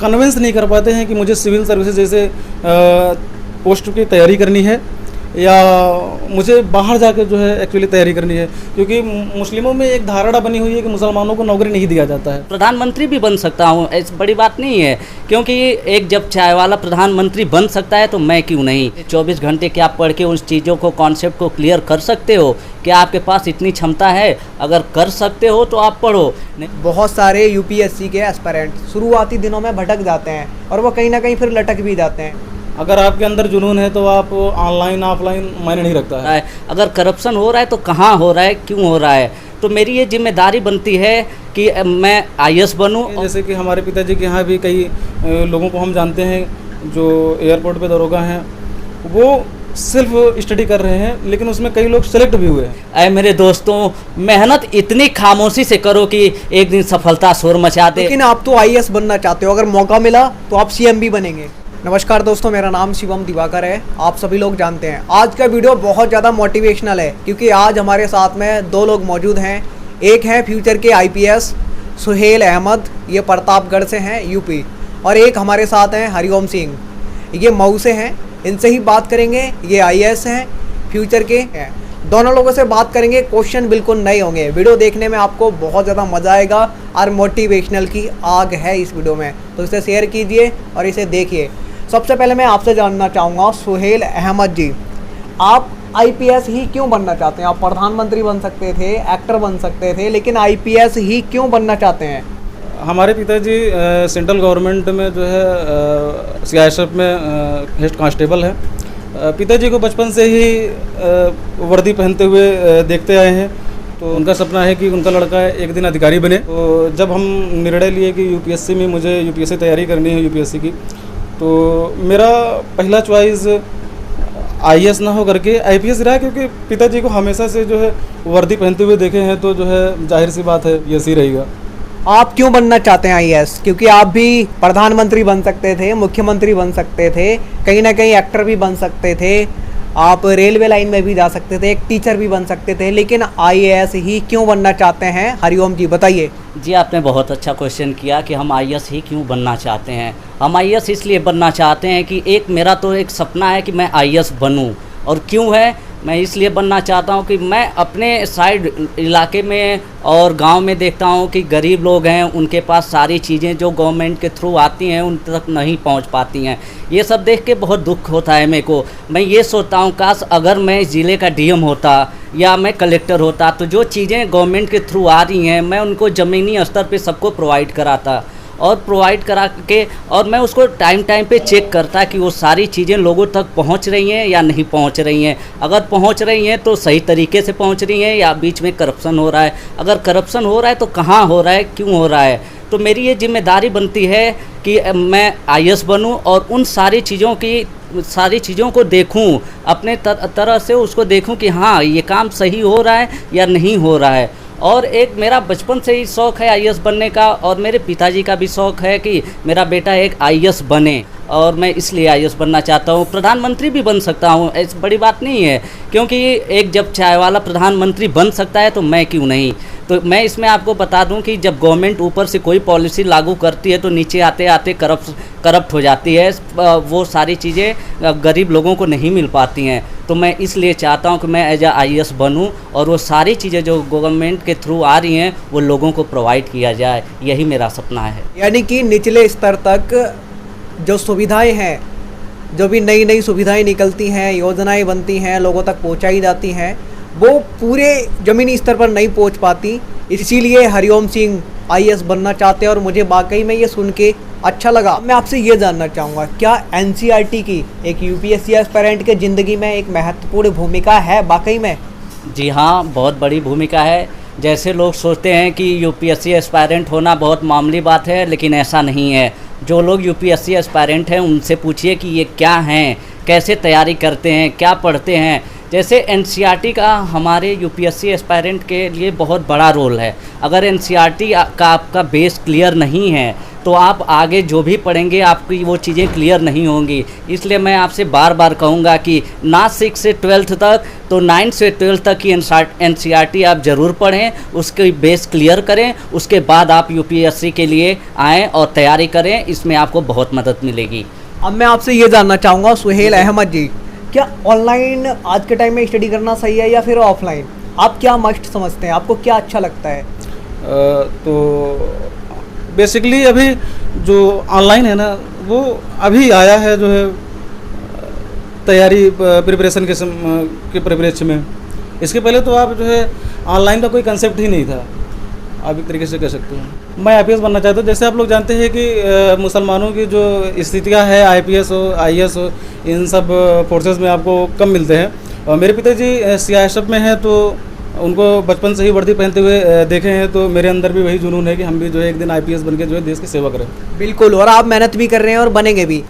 Convince नहीं कर पाते हैं कि मुझे सिविल सर्विसेज जैसे पोस्ट की तैयारी करनी है या मुझे बाहर जाकर जो है एक्चुअली तैयारी करनी है, क्योंकि मुस्लिमों में एक धारणा बनी हुई है कि मुसलमानों को नौकरी नहीं दिया जाता है। प्रधानमंत्री भी बन सकता हूँ, ऐसी बड़ी बात नहीं है, क्योंकि एक जब चाय वाला प्रधानमंत्री बन सकता है तो मैं क्यों नहीं। 24 घंटे क्या आप पढ़ के उन चीज़ों को, कॉन्सेप्ट को क्लियर कर सकते हो? क्या आपके पास इतनी क्षमता है? अगर कर सकते हो तो आप पढ़ो। बहुत सारे यूपीएससी के एस्पिरेंट शुरुआती दिनों में भटक जाते हैं और वो कहीं ना कहीं फिर लटक भी जाते हैं। अगर आपके अंदर जुनून है तो आप ऑनलाइन ऑफलाइन मायने नहीं रखता है। अगर करप्शन हो रहा है तो कहाँ हो रहा है, क्यों हो रहा है? तो मेरी ये जिम्मेदारी बनती है कि मैं आईएएस बनूं। जैसे कि हमारे पिताजी के यहाँ भी कई लोगों को हम जानते हैं जो एयरपोर्ट पे दरोगा हैं, वो सिर्फ स्टडी कर रहे हैं, लेकिन उसमें कई लोग सेलेक्ट भी हुए हैं। अरे मेरे दोस्तों, मेहनत इतनी खामोशी से करो कि एक दिन सफलता शोर मचा दे। लेकिन आप तो आईएएस बनना चाहते हो, अगर मौका मिला तो आप सीएम भी बनेंगे। नमस्कार दोस्तों, मेरा नाम शिवम दिवाकर है, आप सभी लोग जानते हैं। आज का वीडियो बहुत ज़्यादा मोटिवेशनल है, क्योंकि आज हमारे साथ में दो लोग मौजूद हैं। एक है फ्यूचर के आईपीएस सुहेल अहमद, ये प्रतापगढ़ से हैं यूपी, और एक हमारे साथ हैं हरिओम सिंह, ये मऊ से हैं। इनसे ही बात करेंगे, ये आईएएस हैं, फ्यूचर के हैं। दोनों लोगों से बात करेंगे, क्वेश्चन बिल्कुल नए होंगे। वीडियो देखने में आपको बहुत ज़्यादा मज़ा आएगा और मोटिवेशनल की आग है इस वीडियो में, तो इसे शेयर कीजिए और इसे देखिए। सबसे पहले मैं आपसे जानना चाहूँगा सुहेल अहमद जी, आप आईपीएस ही क्यों बनना चाहते हैं? आप प्रधानमंत्री बन सकते थे, एक्टर बन सकते थे, लेकिन आईपीएस ही क्यों बनना चाहते हैं? हमारे पिताजी सेंट्रल गवर्नमेंट में जो है सीआईएसएफ में हेड कांस्टेबल हैं। पिताजी को बचपन से ही वर्दी पहनते हुए देखते आए हैं, तो उनका सपना है कि उनका लड़का एक दिन अधिकारी बने। तो जब हम निर्णय लिए कि यूपीएससी में मुझे यूपीएससी तैयारी करनी है यूपीएससी की, तो मेरा पहला चॉइस आईएएस ना हो करके आईपीएस रहा, क्योंकि पिताजी को हमेशा से जो है वर्दी पहनते हुए देखे हैं, तो जो है जाहिर सी बात है ये सही रहेगा। आप क्यों बनना चाहते हैं आईएएस? क्योंकि आप भी प्रधानमंत्री बन सकते थे, मुख्यमंत्री बन सकते थे, कहीं ना कहीं एक्टर भी बन सकते थे, आप रेलवे लाइन में भी जा सकते थे, एक टीचर भी बन सकते थे, लेकिन आईएएस ही क्यों बनना चाहते हैं? हरिओम जी बताइए। जी, आपने बहुत अच्छा क्वेश्चन किया कि हम आईएएस ही क्यों बनना चाहते हैं। हम आईएएस इसलिए बनना चाहते हैं कि मेरा तो एक सपना है कि मैं आईएएस बनूं। और क्यों है? मैं इसलिए बनना चाहता हूं कि मैं अपने साइड इलाके में और गांव में देखता हूं कि गरीब लोग हैं, उनके पास सारी चीज़ें जो गवर्नमेंट के थ्रू आती हैं उन तक नहीं पहुंच पाती हैं। ये सब देख के बहुत दुख होता है मेरे को। मैं ये सोचता हूं काश अगर मैं ज़िले का डीएम होता या मैं कलेक्टर होता, तो जो चीज़ें गवर्नमेंट के थ्रू आ रही हैं मैं उनको ज़मीनी स्तर पर सबको प्रोवाइड कराता, और प्रोवाइड करा के और मैं उसको टाइम पे चेक करता कि वो सारी चीज़ें लोगों तक पहुंच रही हैं या नहीं पहुंच रही हैं। अगर पहुंच रही हैं तो सही तरीके से पहुंच रही हैं या बीच में करप्शन हो रहा है। अगर करप्शन हो रहा है तो कहाँ हो रहा है, क्यों हो रहा है? तो मेरी ये जिम्मेदारी बनती है कि मैं आईएएस बनूं और उन सारी चीज़ों को देखूं, अपने तरह से उसको देखूं कि हाँ ये काम सही हो रहा है या नहीं हो रहा है। और एक मेरा बचपन से ही शौक़ है आईएएस बनने का, और मेरे पिताजी का भी शौक़ है कि मेरा बेटा एक आईएएस बने, और मैं इसलिए आईएएस बनना चाहता हूँ। प्रधानमंत्री भी बन सकता हूँ, ऐसी बड़ी बात नहीं है, क्योंकि एक जब चाय वाला प्रधानमंत्री बन सकता है तो मैं क्यों नहीं। तो मैं इसमें आपको बता दूं कि जब गवर्नमेंट ऊपर से कोई पॉलिसी लागू करती है तो नीचे आते आते करप्ट हो जाती है, वो सारी चीज़ें गरीब लोगों को नहीं मिल पाती हैं। तो मैं इसलिए चाहता हूं कि मैं एज आईएएस बनूं और वो सारी चीज़ें जो गवर्नमेंट के थ्रू आ रही हैं वो लोगों को प्रोवाइड किया जाए, यही मेरा सपना है। यानी कि निचले स्तर तक जो सुविधाएं हैं, जो भी नई नई सुविधाएं निकलती हैं, योजनाएं बनती हैं, लोगों तक पहुंचाई जाती हैं, वो पूरे ज़मीनी स्तर पर नहीं पहुंच पाती। इसीलिए हरिओम सिंह आईएएस बनना चाहते हैं, और मुझे वाकई में ये सुन के अच्छा लगा। मैं आपसे ये जानना चाहूँगा, क्या एनसीईआरटी की एक यूपीएससी एस्पिरेंट के ज़िंदगी में एक महत्वपूर्ण भूमिका है वाकई में? जी हाँ, बहुत बड़ी भूमिका है। जैसे लोग सोचते हैं कि यूपीएससी एस्पायरेंट होना बहुत मामूली बात है, लेकिन ऐसा नहीं है। जो लोग यूपीएससी एस्पायरेंट हैं उनसे पूछिए कि ये क्या हैं, कैसे तैयारी करते हैं, क्या पढ़ते हैं। जैसे एनसीईआरटी का हमारे यूपीएससी एस्पायरेंट के लिए बहुत बड़ा रोल है। अगर एनसीईआरटी का आपका बेस क्लियर नहीं है तो आप आगे जो भी पढ़ेंगे आपकी वो चीज़ें क्लियर नहीं होंगी। इसलिए मैं आपसे बार बार कहूँगा कि ना 6 से 12th तक तो 9 से 12th तक की एनसीईआरटी आप ज़रूर पढ़ें, उसके बेस क्लियर करें, उसके बाद आप यूपीएससी के लिए आएँ और तैयारी करें। इसमें आपको बहुत मदद मिलेगी। अब मैं आपसे ये जानना चाहूँगा सुहेल अहमद जी, क्या ऑनलाइन आज के टाइम में स्टडी करना सही है या फिर ऑफलाइन? आप क्या मस्ट समझते हैं, आपको क्या अच्छा लगता है? तो बेसिकली अभी जो ऑनलाइन है ना वो अभी आया है जो है तैयारी प्रिपरेशन के परिप्रेक्ष्य में। इसके पहले तो आप जो है ऑनलाइन का कोई कंसेप्ट ही नहीं था, आप एक तरीके से कह सकते हैं। मैं आईपीएस बनना चाहता हूँ। जैसे आप लोग जानते हैं कि मुसलमानों की जो स्थितियाँ है, आईपीएस हो, आईएएस हो, इन सब फोर्सेस में आपको कम मिलते हैं। और मेरे पिताजी सीआईएसएफ में हैं, तो उनको बचपन से ही वर्दी पहनते हुए देखे हैं, तो मेरे अंदर भी वही जुनून है कि हम भी जो है एक दिन आईपीएस बन के जो है देश की सेवा करें। बिल्कुल, और आप मेहनत भी कर रहे हैं और बनेंगे भी।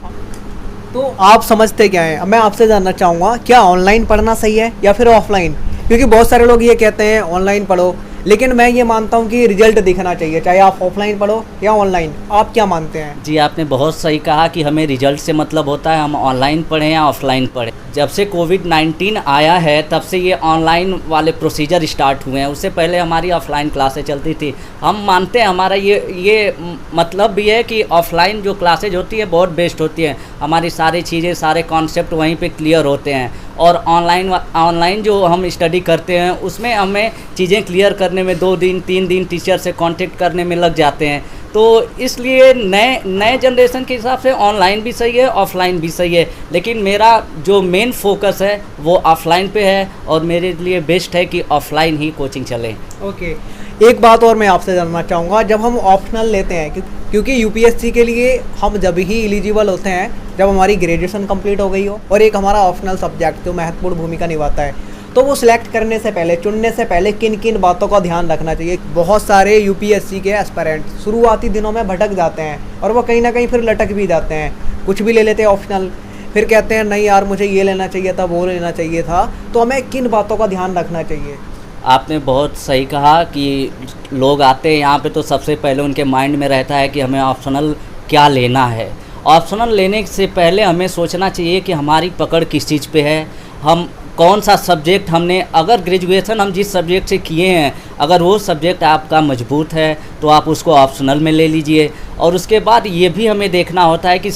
तो आप समझते क्या हैं? मैं आपसे जानना चाहूँगा, क्या ऑनलाइन पढ़ना सही है या फिर ऑफलाइन? क्योंकि बहुत सारे लोग ये कहते हैं ऑनलाइन पढ़ो, लेकिन मैं ये मानता हूँ कि रिजल्ट दिखना चाहिए, चाहे आप ऑफलाइन पढ़ो या ऑनलाइन। आप क्या मानते हैं? जी, आपने बहुत सही कहा कि हमें रिजल्ट से मतलब होता है, हम ऑनलाइन पढ़ें या ऑफलाइन पढ़ें। जब से कोविड-19 आया है तब से ये ऑनलाइन वाले प्रोसीजर स्टार्ट हुए हैं। उससे पहले हमारी ऑफलाइन क्लासें चलती थी। हम मानते हैं, हमारा ये मतलब भी है कि ऑफलाइन जो क्लासेज होती है बहुत बेस्ट होती है। हमारी सारी चीज़ें, सारे कॉन्सेप्ट वहीं पे क्लियर होते हैं। और ऑनलाइन जो हम स्टडी करते हैं उसमें हमें चीज़ें क्लियर करने में 2 दिन 3 दिन टीचर से कांटेक्ट करने में लग जाते हैं। तो इसलिए नए जनरेशन के हिसाब से ऑनलाइन भी सही है, ऑफलाइन भी सही है, लेकिन मेरा जो मेन फोकस है वो ऑफलाइन पे है और मेरे लिए बेस्ट है कि ऑफलाइन ही कोचिंग चले। ओके, एक बात और मैं आपसे जानना चाहूँगा, जब हम ऑप्शनल लेते हैं, क्योंकि यूपीएससी के लिए हम जब ही एलिजिबल होते हैं जब हमारी ग्रेजुएशन कंप्लीट हो गई हो और एक हमारा ऑप्शनल सब्जेक्ट जो महत्वपूर्ण भूमिका निभाता है, तो वो सिलेक्ट करने से पहले, चुनने से पहले किन किन बातों का ध्यान रखना चाहिए? बहुत सारे यूपीएससी के एस्पिरेंट शुरुआती दिनों में भटक जाते हैं और वो कहीं ना कहीं फिर लटक भी जाते हैं। कुछ भी ले लेते हैं ऑप्शनल, फिर कहते हैं नहीं यार मुझे ये लेना चाहिए था, वो लेना चाहिए था। तो हमें किन बातों का ध्यान रखना चाहिए? आपने बहुत सही कहा कि लोग आते हैं यहाँ पे तो सबसे पहले उनके माइंड में रहता है कि हमें ऑप्शनल क्या लेना है। ऑप्शनल लेने से पहले हमें सोचना चाहिए कि हमारी पकड़ किस चीज़ पे है, हम कौन सा सब्जेक्ट हमने, अगर ग्रेजुएशन हम जिस सब्जेक्ट से किए हैं अगर वो सब्जेक्ट आपका मजबूत है तो आप उसको ऑप्शनल में ले लीजिए। और उसके बाद ये भी हमें देखना होता है कि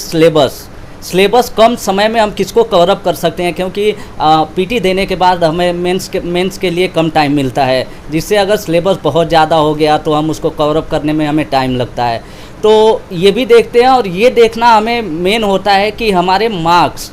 सिलेबस कम समय में हम किसको कवर अप कर सकते हैं, क्योंकि पीटी देने के बाद हमें मेंस के लिए कम टाइम मिलता है, जिससे अगर सिलेबस बहुत ज़्यादा हो गया तो हम उसको कवर अप करने में हमें टाइम लगता है। तो ये भी देखते हैं और ये देखना हमें मेन होता है कि हमारे मार्क्स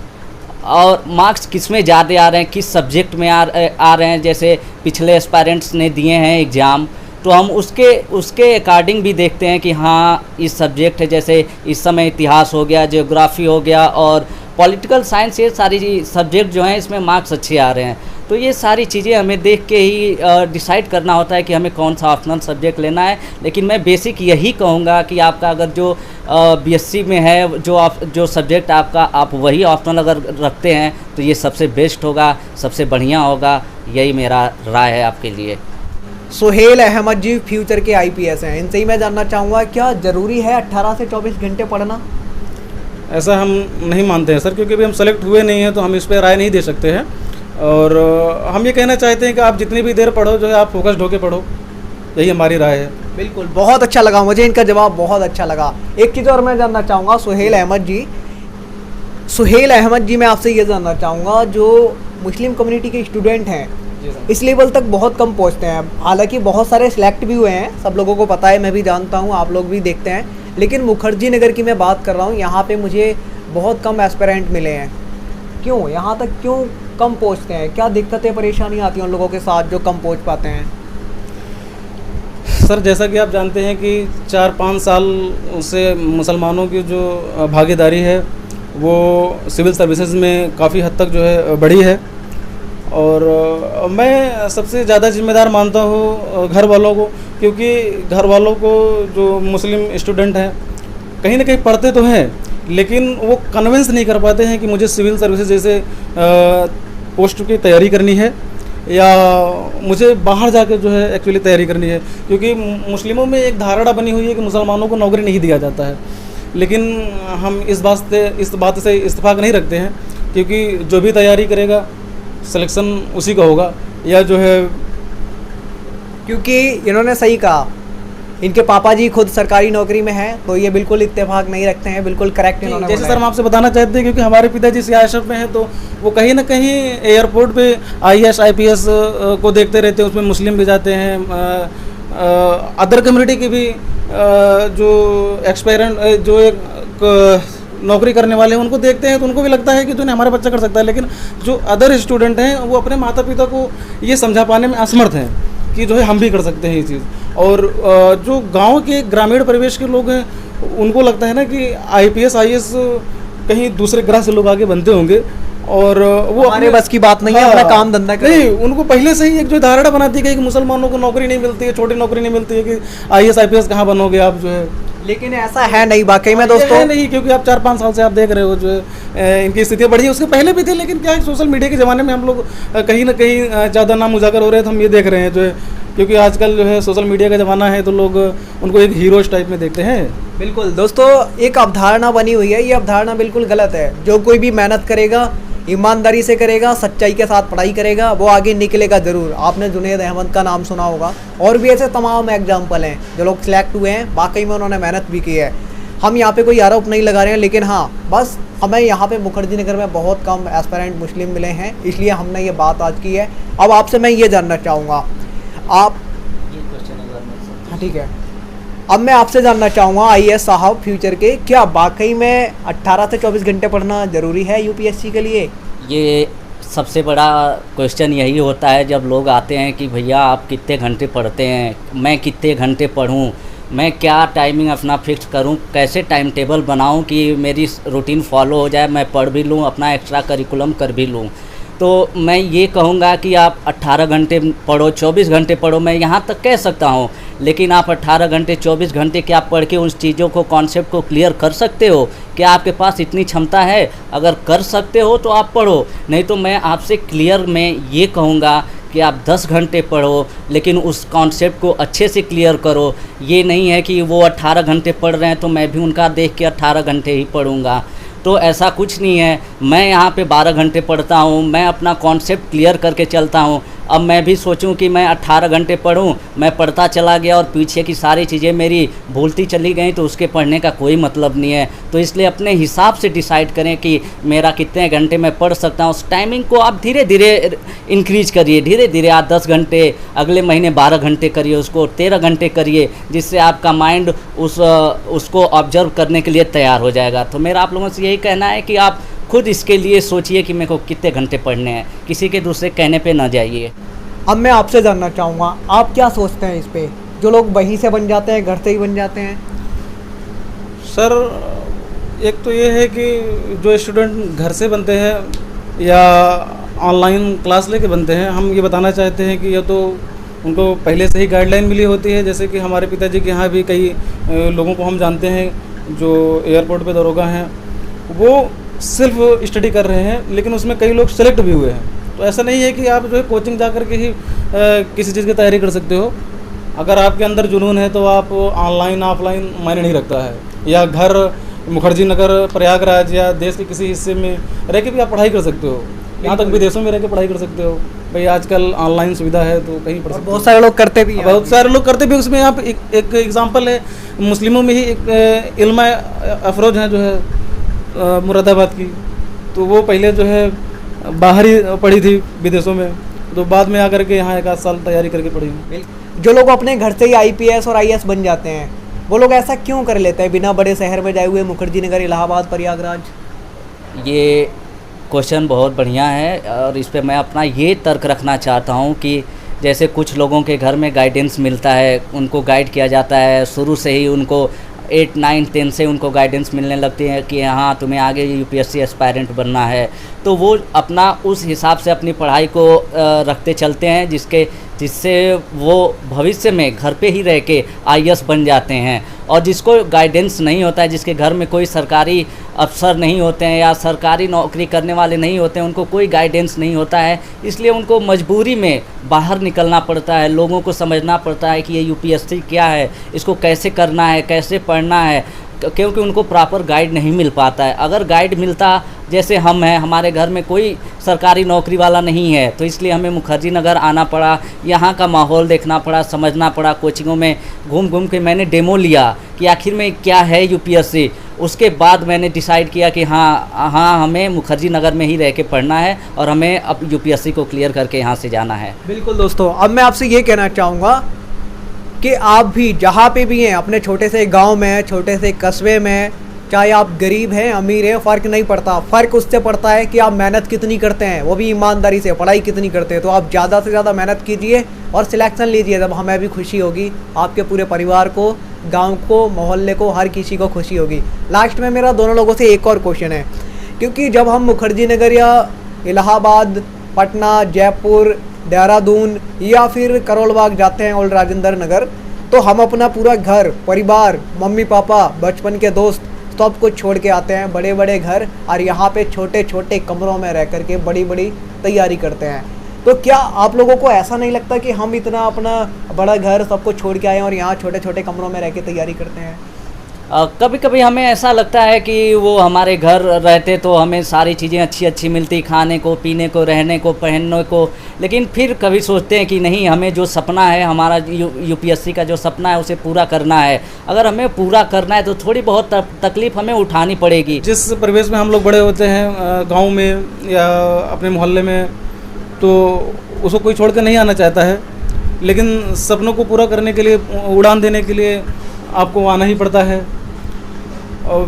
किस में ज़्यादा आ रहे हैं, किस सब्जेक्ट में आ रहे हैं। जैसे पिछले एस्पायरेंट्स ने दिए हैं एग्ज़ाम, तो हम उसके अकॉर्डिंग भी देखते हैं कि हाँ इस सब्जेक्ट है, जैसे इस समय इतिहास हो गया, ज्योग्राफी हो गया और पॉलिटिकल साइंस, ये सारी सब्जेक्ट जो हैं इसमें मार्क्स अच्छे आ रहे हैं। तो ये सारी चीज़ें हमें देख के ही डिसाइड करना होता है कि हमें कौन सा ऑप्शनल सब्जेक्ट लेना है। लेकिन मैं बेसिक यही कहूँगा कि आपका अगर जो बीएससी में है जो सब्जेक्ट आपका, आप वही ऑप्शनल अगर रखते हैं तो ये सबसे बेस्ट होगा, सबसे बढ़िया होगा। यही मेरा राय है आपके लिए। सुहेल अहमद जी फ्यूचर के आईपीएस हैं, इनसे ही मैं जानना चाहूँगा क्या ज़रूरी है 18 से 24 घंटे पढ़ना? ऐसा हम नहीं मानते हैं सर, क्योंकि अभी हम सेलेक्ट हुए नहीं हैं तो हम इस पर राय नहीं दे सकते हैं। और हम ये कहना चाहते हैं कि आप जितनी भी देर पढ़ो जो है आप फोकस्ड होकर पढ़ो, यही हमारी राय है। बिल्कुल, बहुत अच्छा लगा मुझे, इनका जवाब बहुत अच्छा लगा। एक चीज़ और मैं जानना चाहूँगा सुहेल अहमद जी मैं आपसे ये जानना चाहूँगा, जो मुस्लिम कम्युनिटी के स्टूडेंट हैं इस लेवल तक बहुत कम पहुँचते हैं। हालांकि बहुत सारे सिलेक्ट भी हुए हैं, सब लोगों को पता है, मैं भी जानता हूँ, आप लोग भी देखते हैं, लेकिन मुखर्जी नगर की मैं बात कर रहा हूँ, यहाँ पे मुझे बहुत कम एस्पिरेंट मिले हैं। क्यों, यहाँ तक क्यों कम पहुँचते हैं? क्या दिक्कतें परेशानी आती हैं उन लोगों के साथ जो कम पहुँच पाते हैं? सर जैसा कि आप जानते हैं कि 4-5 साल से मुसलमानों की जो भागीदारी है वो सिविल सर्विसेज में काफ़ी हद तक जो है बढ़ी है। और मैं सबसे ज़्यादा जिम्मेदार मानता हूँ घर वालों को, क्योंकि घर वालों को जो मुस्लिम स्टूडेंट हैं कहीं ना कहीं पढ़ते तो हैं लेकिन वो कन्विंस नहीं कर पाते हैं कि मुझे सिविल सर्विसेज जैसे पोस्ट की तैयारी करनी है या मुझे बाहर जाकर जो है एक्चुअली तैयारी करनी है, क्योंकि मुस्लिमों में एक धारणा बनी हुई है कि मुसलमानों को नौकरी नहीं दिया जाता है। लेकिन हम इस बात से इत्तेफाक नहीं रखते हैं, क्योंकि जो भी तैयारी करेगा सिलेक्शन उसी का होगा, या जो है क्योंकि इन्होंने सही कहा, इनके पापा जी खुद सरकारी नौकरी में हैं, तो ये बिल्कुल इत्तेफाक नहीं रखते हैं, बिल्कुल करेक्ट इन्होंने जैसे बोला सर हम आपसे बताना चाहते हैं, क्योंकि हमारे पिताजी सीआईएसएफ में हैं, तो वो कहीं ना कहीं एयरपोर्ट पे आईएएस आईपीएस को देखते रहते हैं, उसमें मुस्लिम भी जाते हैं, अदर कम्युनिटी के भी जो एक्सपेरेंट जो एक नौकरी करने वाले हैं उनको देखते हैं, तो उनको भी लगता है कि जो हमारा बच्चा कर सकता है। लेकिन जो अदर स्टूडेंट हैं वो अपने माता पिता को ये समझा पाने में असमर्थ हैं कि जो है हम भी कर सकते हैं ये चीज़। और जो गांव के ग्रामीण परिवेश के लोग हैं उनको लगता है ना कि आईपीएस आईएएस कहीं दूसरे ग्रह से लोग आगे बनते होंगे, और वो हमारे बस की बात नहीं है, अपना काम धंधा करें। नहीं, उनको पहले से ही एक जो धारणा बनाती है कि मुसलमानों को नौकरी नहीं मिलती है, छोटी नौकरी नहीं मिलती है, कि आईएएस आईपीएस कहाँ बनोगे आप जो है। लेकिन ऐसा है नहीं वाकई में ये दोस्तों। है नहीं, क्योंकि आप 4-5 साल से आप देख रहे हो जो है इनकी स्थितियाँ बढ़ी है, उसके पहले भी थे, लेकिन क्या है सोशल मीडिया के ज़माने में हम लोग कहीं ना कहीं ज़्यादा नाम उजागर हो रहे हैं, तो हम ये देख रहे हैं जो है, क्योंकि आजकल जो है सोशल मीडिया का ज़माना है, तो लोग उनको एक हीरोज टाइप में देखते हैं। बिल्कुल दोस्तों, एक अवधारणा बनी हुई है, ये अवधारणा बिल्कुल गलत है। जो कोई भी मेहनत करेगा, ईमानदारी से करेगा, सच्चाई के साथ पढ़ाई करेगा, वो आगे निकलेगा ज़रूर। आपने जुनैद अहमद का नाम सुना होगा, और भी ऐसे तमाम एग्जाम्पल हैं जो लोग सिलेक्ट हुए हैं, वाकई में उन्होंने मेहनत भी की है। हम यहाँ पे कोई आरोप नहीं लगा रहे हैं, लेकिन हाँ बस हमें यहाँ पे मुखर्जी नगर में बहुत कम एस्पिरेंट मुस्लिम मिले हैं, इसलिए हमने ये बात आज की है। अब आपसे मैं ये जानना चाहूँगा, आप हाँ ठीक है, अब मैं आपसे जानना चाहूँगा आईएएस साहब फ्यूचर के, क्या वाकई में 18 से 24 घंटे पढ़ना ज़रूरी है यूपीएससी के लिए? ये सबसे बड़ा क्वेश्चन यही होता है जब लोग आते हैं कि भैया आप कितने घंटे पढ़ते हैं, मैं कितने घंटे पढूं, मैं क्या टाइमिंग अपना फिक्स करूं, कैसे टाइम टेबल बनाऊं कि मेरी रूटीन फॉलो हो जाए, मैं पढ़ भी लूं, अपना एक्स्ट्रा करिकुलम कर भी लूं। तो मैं ये कहूँगा कि आप 18 घंटे पढ़ो, 24 घंटे पढ़ो, मैं यहाँ तक कह सकता हूँ, लेकिन आप 18 घंटे 24 घंटे क्या पढ़ के उस चीज़ों को, कॉन्सेप्ट को क्लियर कर सकते हो? क्या आपके पास इतनी क्षमता है? अगर कर सकते हो तो आप पढ़ो, नहीं तो मैं आपसे क्लियर में ये कहूँगा कि आप 10 घंटे पढ़ो, लेकिन उस कॉन्सेप्ट को अच्छे से क्लियर करो। ये नहीं है कि वो 18 घंटे पढ़ रहे हैं तो मैं भी उनका देख के 18 घंटे ही पढ़ूँगा, तो ऐसा कुछ नहीं है। मैं यहाँ पे 12 घंटे पढ़ता हूँ, मैं अपना कॉन्सेप्ट क्लियर करके चलता हूँ। अब मैं भी सोचूं कि मैं 18 घंटे पढूं, मैं पढ़ता चला गया और पीछे की सारी चीज़ें मेरी भूलती चली गई, तो उसके पढ़ने का कोई मतलब नहीं है। तो इसलिए अपने हिसाब से डिसाइड करें कि मेरा कितने घंटे मैं पढ़ सकता हूँ। उस टाइमिंग को आप धीरे धीरे इंक्रीज करिए, धीरे धीरे आप 10 घंटे, अगले महीने 12 घंटे करिए, उसको 13 घंटे करिए, जिससे आपका माइंड उसको ऑब्जर्व करने के लिए तैयार हो जाएगा। तो मेरा आप लोगों से यही कहना है कि आप खुद इसके लिए सोचिए कि मेरे को कितने घंटे पढ़ने हैं, किसी के दूसरे कहने पे ना जाइए। अब मैं आपसे जानना चाहूँगा, आप क्या सोचते हैं इस पे, जो लोग वहीं से बन जाते हैं, घर से ही बन जाते हैं? सर एक तो ये है कि जो स्टूडेंट घर से बनते हैं या ऑनलाइन क्लास लेके बनते हैं, हम ये बताना चाहते हैं कि या तो उनको पहले से ही गाइडलाइन मिली होती है, जैसे कि हमारे पिताजी के यहाँ भी कई लोगों को हम जानते हैं जो एयरपोर्ट पे दरोगा हैं, वो सिर्फ स्टडी कर रहे हैं, लेकिन उसमें कई लोग सेलेक्ट भी हुए हैं। तो ऐसा नहीं है कि आप जो है कोचिंग जा कर के ही किसी चीज़ की तैयारी कर सकते हो। अगर आपके अंदर जुनून है तो आप ऑनलाइन ऑफलाइन मायने नहीं रखता है, या घर मुखर्जी नगर, प्रयागराज या देश के किसी हिस्से में रह के भी आप पढ़ाई कर सकते हो। यहाँ तक विदेशों में रह के पढ़ाई कर सकते हो। भाई आजकल ऑनलाइन सुविधा है तो कहीं पढ़ सकते हो। बहुत सारे लोग करते भी हैं। बहुत सारे लोग करते भी। उसमें आप एक एग्जांपल है, मुस्लिमों में ही एक इल्मा अफरोज हैं जो है मुरादाबाद की, तो वो पहले जो है बाहर ही पढ़ी थी विदेशों में, तो बाद में आकर के यहाँ 1 साल तैयारी करके पढ़ी। जो लोग अपने घर से ही आईपीएस और आईएएस बन जाते हैं, वो लोग ऐसा क्यों कर लेते हैं बिना बड़े शहर में जाए हुए, मुखर्जी नगर, इलाहाबाद, प्रयागराज? ये क्वेश्चन बहुत बढ़िया है और इस पे मैं अपना ये तर्क रखना चाहता हूँ कि जैसे कुछ लोगों के घर में गाइडेंस मिलता है, उनको गाइड किया जाता है, शुरू से ही उनको 8, 9, 10 से उनको गाइडेंस मिलने लगती है कि हाँ तुम्हें आगे यूपीएससी एस्पायरेंट बनना है, तो वो अपना उस हिसाब से अपनी पढ़ाई को रखते चलते हैं, जिसके जिससे वो भविष्य में घर पे ही रह के आईएएस बन जाते हैं। और जिसको गाइडेंस नहीं होता है, जिसके घर में कोई सरकारी अफसर नहीं होते हैं या सरकारी नौकरी करने वाले नहीं होते हैं, उनको कोई गाइडेंस नहीं होता है, इसलिए उनको मजबूरी में बाहर निकलना पड़ता है। लोगों को समझना पड़ता है कि ये यूपीएससी क्या है, इसको कैसे करना है, कैसे पढ़ना है, क्योंकि उनको प्रॉपर गाइड नहीं मिल पाता है। अगर गाइड मिलता, जैसे हम हैं, हमारे घर में कोई सरकारी नौकरी वाला नहीं है, तो इसलिए हमें मुखर्जी नगर आना पड़ा, यहाँ का माहौल देखना पड़ा, समझना पड़ा। कोचिंगों में घूम घूम के मैंने डेमो लिया कि आखिर में क्या है यूपीएससी। उसके बाद मैंने डिसाइड किया कि हाँ हमें मुखर्जी नगर में ही रह के पढ़ना है और हमें अब यूपीएससी को क्लियर करके यहाँ से जाना है। बिल्कुल दोस्तों, अब मैं आपसे ये कहना चाहूँगा कि आप भी जहाँ पे भी हैं, अपने छोटे से गांव में, छोटे से कस्बे में, चाहे आप गरीब हैं अमीर हैं, फ़र्क नहीं पड़ता। फ़र्क उससे पड़ता है कि आप मेहनत कितनी करते हैं, वो भी ईमानदारी से, पढ़ाई कितनी करते हैं। तो आप ज़्यादा से ज़्यादा मेहनत कीजिए और सिलेक्शन लीजिए, जब हमें भी खुशी होगी, आपके पूरे परिवार को, गाँव को, मोहल्ले को, हर किसी को खुशी होगी। लास्ट में मेरा दोनों लोगों से एक और क्वेश्चन है, क्योंकि जब हम मुखर्जी नगर या इलाहाबाद, पटना, जयपुर, देहरादून या फिर करोल बाग जाते हैं और राजेंद्र नगर, तो हम अपना पूरा घर परिवार, मम्मी पापा, बचपन के दोस्त सब कुछ छोड़ के आते हैं, बड़े बड़े घर, और यहाँ पे छोटे छोटे कमरों में रह करके बड़ी बड़ी तैयारी करते हैं। तो क्या आप लोगों को ऐसा नहीं लगता कि हम इतना अपना बड़ा घर सबको छोड़ के आए हैं और यहाँ छोटे छोटे कमरों में रह के तैयारी करते हैं? कभी कभी हमें ऐसा लगता है कि वो हमारे घर रहते तो हमें सारी चीज़ें अच्छी अच्छी मिलती, खाने को, पीने को, रहने को, पहनने को। लेकिन फिर कभी सोचते हैं कि नहीं, हमें जो सपना है, हमारा यूपीएससी का जो सपना है, उसे पूरा करना है। अगर हमें पूरा करना है तो थोड़ी बहुत तकलीफ़ हमें उठानी पड़ेगी। जिस परिवेश में हम लोग बड़े होते हैं, गाँव में या अपने मोहल्ले में, तो उसको कोई छोड़ कर नहीं आना चाहता है। लेकिन सपनों को पूरा करने के लिए, उड़ान देने के लिए आपको आना ही पड़ता है। और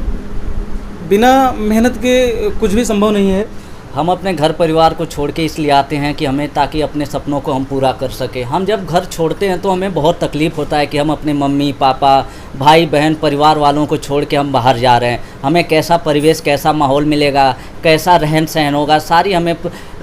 बिना मेहनत के कुछ भी संभव नहीं है। हम अपने घर परिवार को छोड़ के इसलिए आते हैं कि हमें, ताकि अपने सपनों को हम पूरा कर सकें। हम जब घर छोड़ते हैं तो हमें बहुत तकलीफ़ होता है कि हम अपने मम्मी पापा, भाई बहन, परिवार वालों को छोड़ के हम बाहर जा रहे हैं। हमें कैसा परिवेश, कैसा माहौल मिलेगा, कैसा रहन सहन होगा, सारी हमें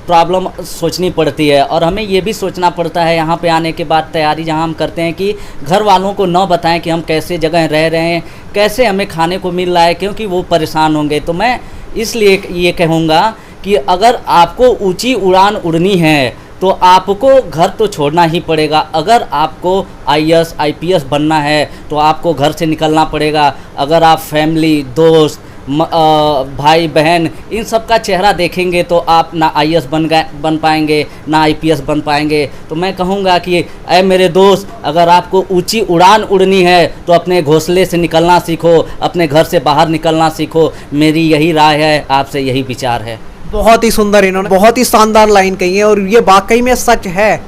प्रॉब्लम सोचनी पड़ती है। और हमें ये भी सोचना पड़ता है यहाँ पे आने के बाद, तैयारी जहाँ हम करते हैं, कि घर वालों को न बताएं कि हम कैसे जगह रह रहे हैं, कैसे हमें खाने को मिल रहा है, क्योंकि वो परेशान होंगे। तो मैं इसलिए ये कहूँगा कि अगर आपको ऊंची उड़ान उड़नी है तो आपको घर तो छोड़ना ही पड़ेगा। अगर आपको आईएएस आईपीएस बनना है तो आपको घर से निकलना पड़ेगा। अगर आप फैमिली, दोस्त, भाई बहन, इन सब का चेहरा देखेंगे तो आप ना आईएएस बन पाएंगे, ना आईपीएस बन पाएंगे। तो मैं कहूँगा कि ऐ मेरे दोस्त, अगर आपको ऊंची उड़ान उड़नी है तो अपने घोंसले से निकलना सीखो, अपने घर से बाहर निकलना सीखो। मेरी यही राय है, आपसे यही विचार है। बहुत ही सुंदर, इन्होंने बहुत ही शानदार लाइन कही है और ये वाकई में सच है,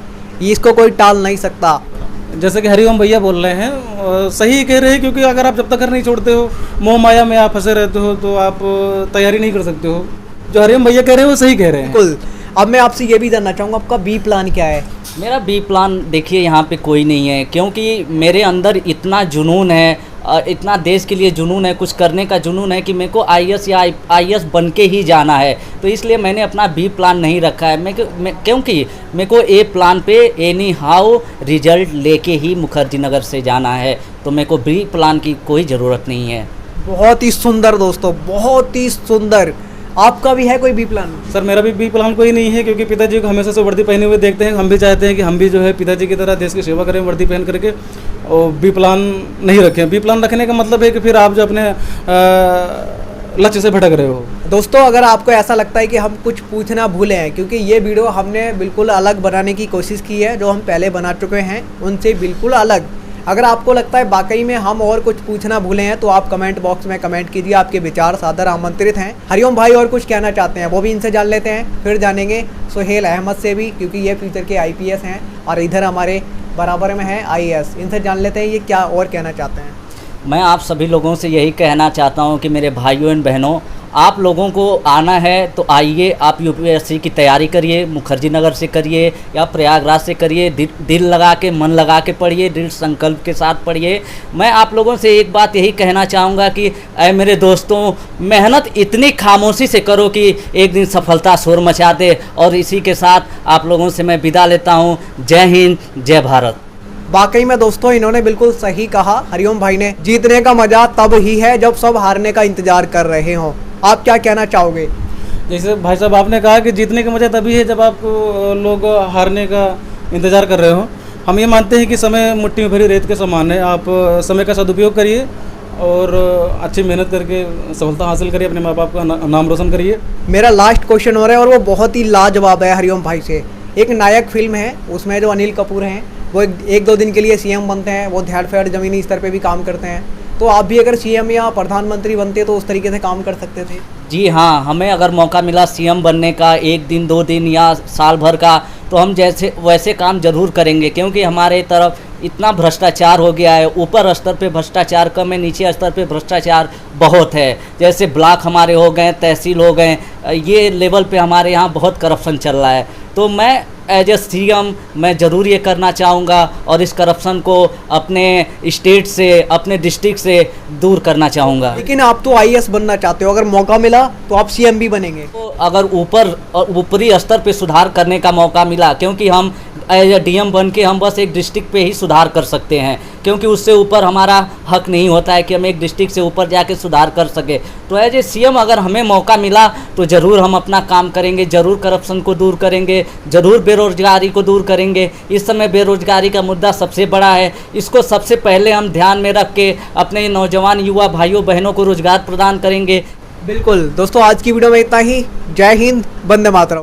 इसको कोई टाल नहीं सकता। जैसे कि हरिओम भैया बोल रहे हैं, सही कह रहे हैं, क्योंकि अगर आप जब तक घर नहीं छोड़ते हो, मोह माया में आप फंसे रहते हो, तो आप तैयारी नहीं कर सकते हो। जो हरिओम भैया कह रहे हैं वो सही कह रहे हैं। बिल्कुल। अब मैं आपसे ये भी जानना चाहूँगा, आपका बी प्लान क्या है? मेरा बी प्लान देखिए यहाँ पे कोई नहीं है, क्योंकि मेरे अंदर इतना जुनून है, इतना देश के लिए जुनून है, कुछ करने का जुनून है कि मेरे को आईएएस या आईएएस बन के ही जाना है। तो इसलिए मैंने अपना बी प्लान नहीं रखा है। क्योंकि मेरे को ए प्लान पे एनी हाउ रिजल्ट लेके ही मुखर्जी नगर से जाना है, तो मेरे को बी प्लान की कोई ज़रूरत नहीं है। बहुत ही सुंदर दोस्तों, बहुत ही सुंदर। आपका भी है कोई बी प्लान? सर मेरा भी बी प्लान कोई नहीं है, क्योंकि पिताजी को हमेशा से वर्दी पहने हुए देखते हैं। हम भी चाहते हैं कि हम भी जो है पिताजी की तरह देश की सेवा करें वर्दी पहन करके, और बी प्लान नहीं रखें। बी प्लान रखने का मतलब है कि फिर आप जो अपने लक्ष्य से भटक रहे हो। दोस्तों, अगर आपको ऐसा लगता है कि हम कुछ पूछना भूले हैं, क्योंकि ये वीडियो हमने बिल्कुल अलग बनाने की कोशिश की है, जो हम पहले बना चुके हैं उनसे बिल्कुल अलग। अगर आपको लगता है वाकई में हम और कुछ पूछना भूले हैं तो आप कमेंट बॉक्स में कमेंट कीजिए, आपके विचार सादर आमंत्रित हैं। हरिओम भाई और कुछ कहना चाहते हैं, वो भी इनसे जान लेते हैं। फिर जानेंगे सुहेल अहमद से भी, क्योंकि ये फ्यूचर के आईपीएस हैं और इधर हमारे बराबर में है आईएएस। इनसे जान लेते हैं ये क्या और कहना चाहते हैं। मैं आप सभी लोगों से यही कहना चाहता हूं कि मेरे भाइयों एवं बहनों, आप लोगों को आना है तो आइए, आप यूपीएससी की तैयारी करिए, मुखर्जी नगर से करिए या प्रयागराज से करिए। दिल लगा के, मन लगा के पढ़िए, दृढ़ संकल्प के साथ पढ़िए। मैं आप लोगों से एक बात यही कहना चाहूँगा कि ऐ मेरे दोस्तों, मेहनत इतनी खामोशी से करो कि एक दिन सफलता शोर मचा दे। और इसी के साथ आप लोगों से मैं विदा लेता हूँ। जय हिंद, जय भारत। वाकई में दोस्तों इन्होंने बिल्कुल सही कहा हरिओम भाई ने। जीतने का मजा तब ही है जब सब हारने का इंतजार कर रहे हों। आप क्या कहना चाहोगे? जैसे भाई साहब आपने कहा कि जीतने का मजा तभी है जब आप लोग हारने का इंतज़ार कर रहे हो। हम ये मानते हैं कि समय मुट्ठी में भरी रेत के समान है। आप समय का सदुपयोग करिए और अच्छी मेहनत करके सफलता हासिल करिए, अपने माँ बाप का नाम रोशन करिए। मेरा लास्ट क्वेश्चन हो रहा है और वो बहुत ही लाजवाब है हरिओम भाई से। एक नायक फिल्म है, उसमें जो अनिल कपूर हैं वो एक दो दिन के लिए सीएम बनते हैं, वो ध्यान फेड ज़मीनी स्तर पे भी काम करते हैं। तो आप भी अगर सीएम या प्रधानमंत्री बनते तो उस तरीके से काम कर सकते थे? जी हाँ, हमें अगर मौका मिला सीएम बनने का, 1 दिन 2 दिन या साल भर का, तो हम जैसे वैसे काम जरूर करेंगे। क्योंकि हमारे तरफ इतना भ्रष्टाचार हो गया है। ऊपर स्तर पे भ्रष्टाचार कम है, नीचे स्तर पे भ्रष्टाचार बहुत है। जैसे ब्लॉक हमारे हो गए, तहसील हो गए, ये लेवल पे हमारे यहाँ बहुत करप्शन चल रहा है। तो मैं एज ए सीएम मैं ज़रूर ये करना चाहूँगा और इस करप्शन को अपने स्टेट से, अपने डिस्ट्रिक्ट से दूर करना चाहूँगा। लेकिन आप तो आईएएस बनना चाहते हो, अगर मौका मिला तो आप सीएम भी बनेंगे? तो अगर ऊपरी स्तर पे सुधार करने का मौका मिला, क्योंकि हम एज ए डीएम बन के हम बस एक डिस्ट्रिक्ट पे ही सुधार कर सकते हैं, क्योंकि उससे ऊपर हमारा हक नहीं होता है कि हम एक डिस्ट्रिक्ट से ऊपर जाके सुधार कर सके। तो एज ए सीएम अगर हमें मौका मिला तो ज़रूर हम अपना काम करेंगे, ज़रूर करप्शन को दूर करेंगे, ज़रूर बेरोजगारी को दूर करेंगे। इस समय बेरोजगारी का मुद्दा सबसे बड़ा है। इसको सबसे पहले हम ध्यान में रख के अपने नौजवान युवा भाइयों बहनों को रोजगार प्रदान करेंगे। बिल्कुल दोस्तों, आज की वीडियो में इतना ही। जय हिंद, वंदे मातरम।